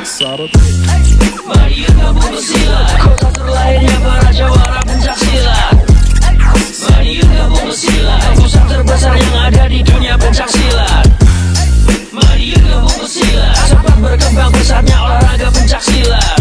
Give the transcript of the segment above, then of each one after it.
Sarut. Mari kita bunuh silat, kota terlahirnya para jawara pencak silat. Mari kita bunuh silat, pusat terbesar yang ada di dunia pencak silat. Mari kita bunuh silat, sempat berkembang besarnya olahraga pencak silat.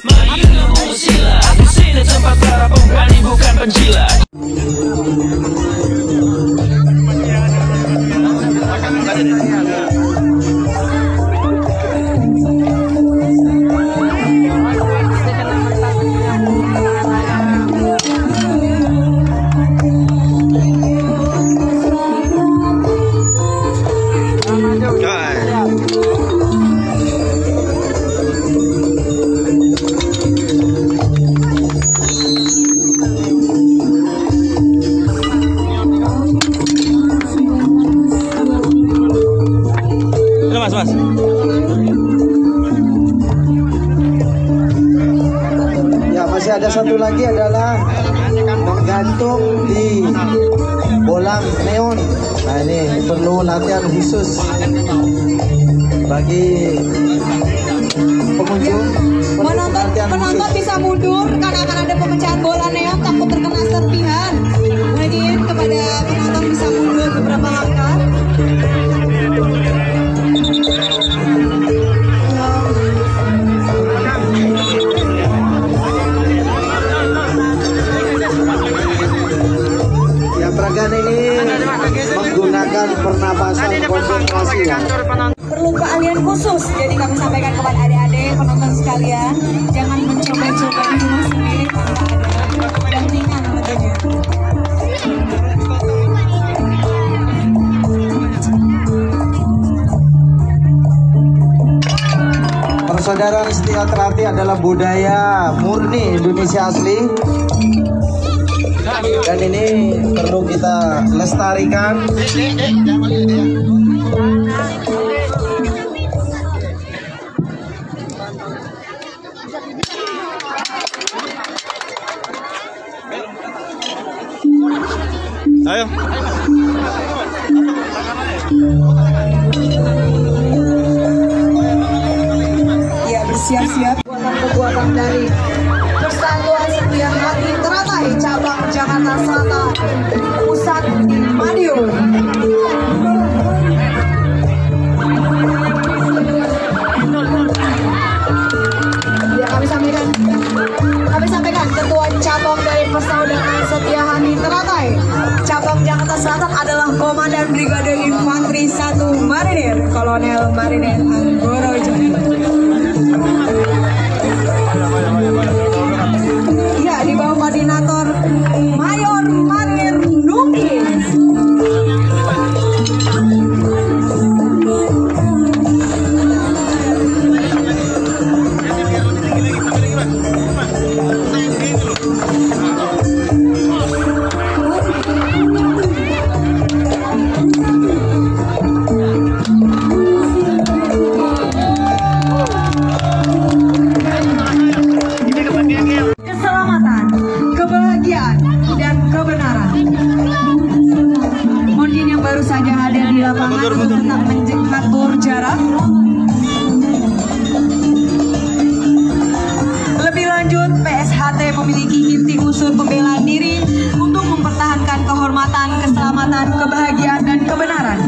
Mari kita bunuh silat, di sini tempat para pemberani bukan penjilat. Mas. Ya, masih ada satu lagi adalah menggantung di bolang neon. Nah, ini perlu latihan khusus bagi pengunjung. Penonton bisa mundur karena akan ada pemecahan bola neon, takut terkena serpihan. Mohon kepada penonton bisa mundur beberapa langkah. Peragaan ini menggunakan pernapasan konsentrasi ya. Perlu keahlian khusus, jadi kami sampaikan kepada adik-adik penonton sekalian, jangan mencoba-coba di rumah sendiri tanpa ada pendampingan tentunya. Persaudaraan setia terhati adalah budaya murni Indonesia asli. Dan ini perlu kita lestarikan. Ayo. Ya, bersiap-siap buatan-buatan dari Persatuan Setia Hati Teratai cabang Jakarta Selatan, pusat di Madiun. Ya, kami sampaikan ketua cabang dari Persaudaraan Setia Hati Teratai cabang Jakarta Selatan adalah Komandan Brigade Infanteri 1 Marinir Kolonel Marinir Anggoro Jaya. Ya, di bawah koordinator Mayor Marinir Nungis. Keselamatan, kebahagiaan, dan kebenaran. Mohon yang baru saja hadir di lapangan untuk tetap mengatur jarak. Lebih lanjut, PSHT memiliki inti unsur pembelaan diri untuk mempertahankan kehormatan, keselamatan, kebahagiaan, dan kebenaran.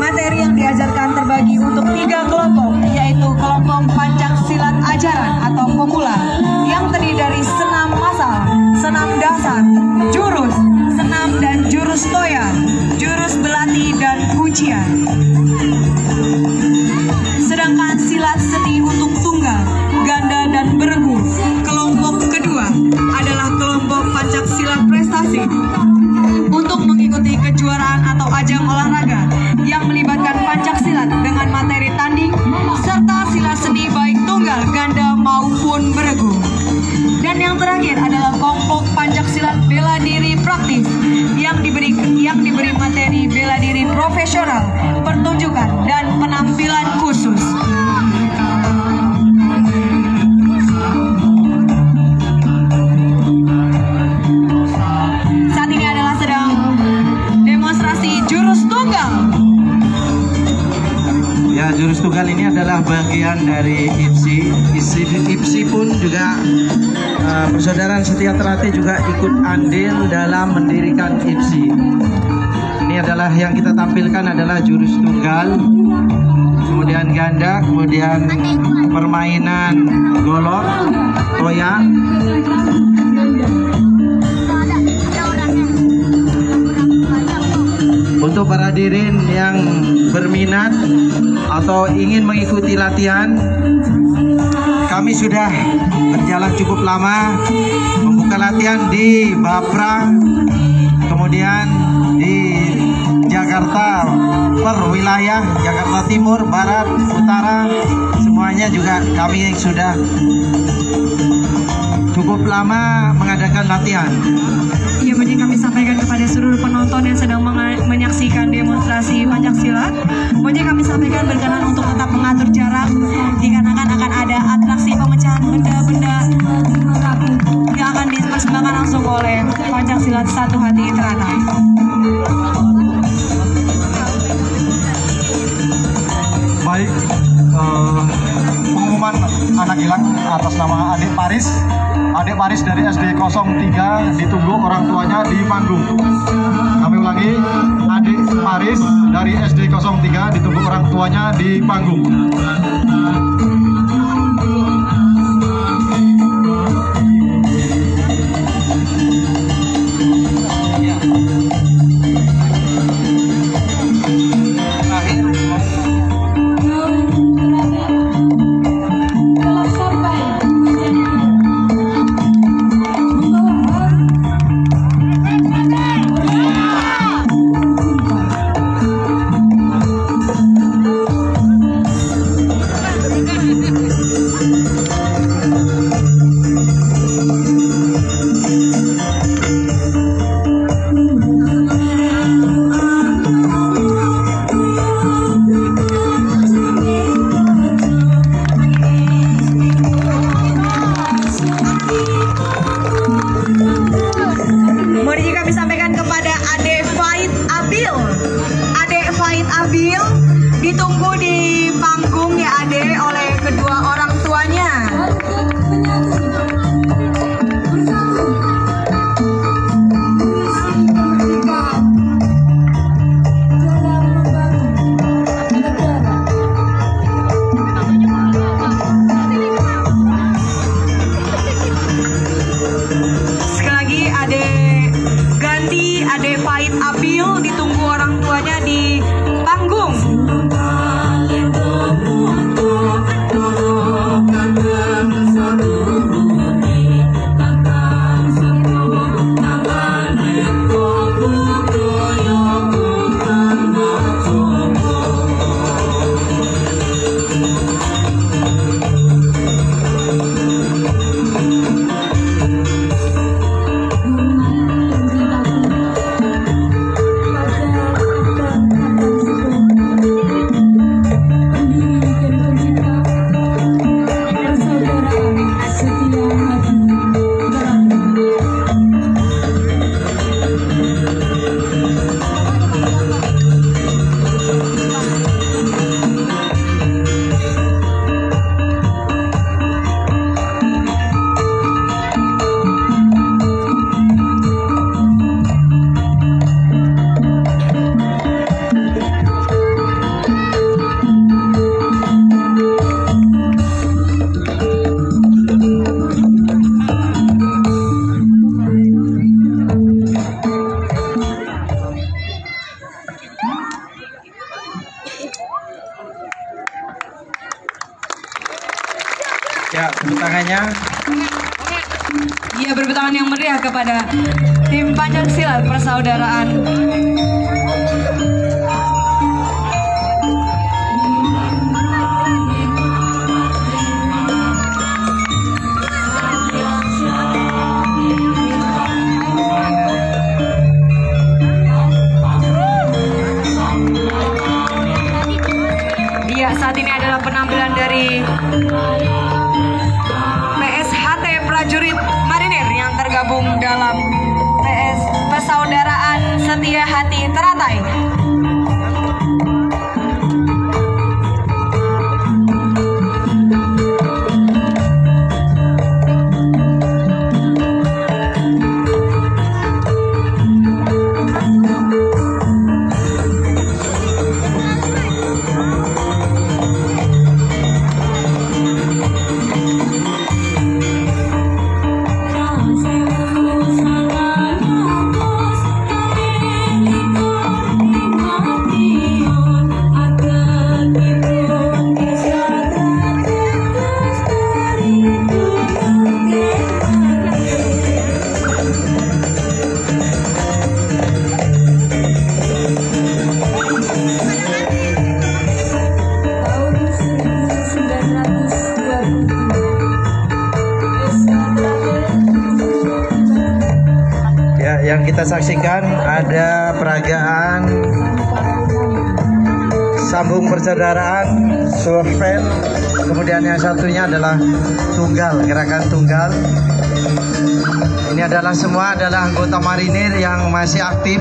Materi yang diajarkan terbagi untuk 3 kelompok, yaitu kelompok Pancak Silat Ajaran atau Pemula yang terdiri dari senam massal, senam dasar, jurus, senam dan jurus toya, jurus belati dan kuncian. Sedangkan silat seni untuk tunggal, ganda dan beregu. Kelompok kedua adalah kelompok Pancak Silat Prestasi untuk mengikuti kejuaraan atau ajang olahraga yang melibatkan pancak silat dengan materi tanding serta silat seni baik tunggal, ganda maupun beregu. Dan yang terakhir adalah kelompok pancak silat bela diri praktis yang diberi materi bela diri profesional, pertunjukan dan penampilan khusus. Saat ini adalah sedang demonstrasi jurus tunggal. Ya, jurus tunggal ini ada adalah bagian dari IPSI. IPSI pun juga Persaudaraan Setia Teratai juga ikut andil dalam mendirikan IPSI. Ini adalah yang kita tampilkan adalah jurus tunggal, kemudian ganda, kemudian permainan golok, toya. Untuk para hadirin yang berminat atau ingin mengikuti latihan, kami sudah berjalan cukup lama, membuka latihan di Bapra, kemudian di Jakarta per wilayah, Jakarta Timur, Barat, Utara, semuanya juga kami sudah cukup lama mengadakan latihan. Ya, begini kami sampaikan kepada seluruh penonton yang sedang menyaksikan demonstrasi Pancasila. Begini kami sampaikan berkenan untuk tetap mengatur jarak, dikarenakan akan ada atraksi pemecahan benda-benda yang akan dipersembahkan langsung oleh Pancasila Satu Hati Teratai. Baik, pengumuman anak hilang atas nama Adik Paris. Adik Paris dari SD 03 ditunggu orang tuanya di panggung. Kami ulangi, Adik Paris dari SD 03 ditunggu orang tuanya di panggung. Ditunggu di panggung ya Ade oleh kedua orang tuanya. Sekali lagi Ade Ganti, Ade Faid Abil ditunggu orang tuanya di panggung. Ya, tepuk tangannya. Iya, beri tangan yang meriah kepada tim Pancasila Persaudaraan. Iya, saat ini adalah penampilan dari PSHT Prajurit Marinir yang tergabung dalam Persaudaraan Setia Hati Teratai. kita saksikan ada peragaan sambung persaudaraan, survel, kemudian yang satunya adalah tunggal, gerakan tunggal. Ini adalah semua adalah anggota marinir yang masih aktif.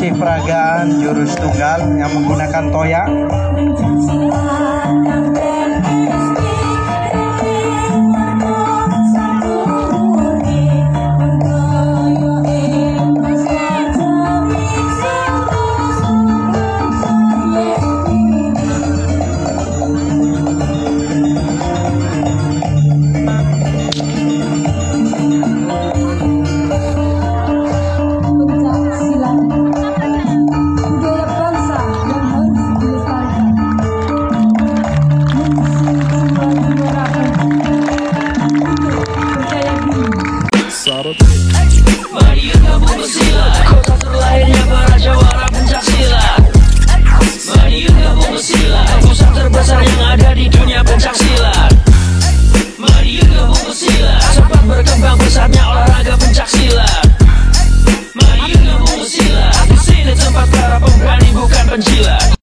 Peragaan jurus tunggal yang menggunakan toya.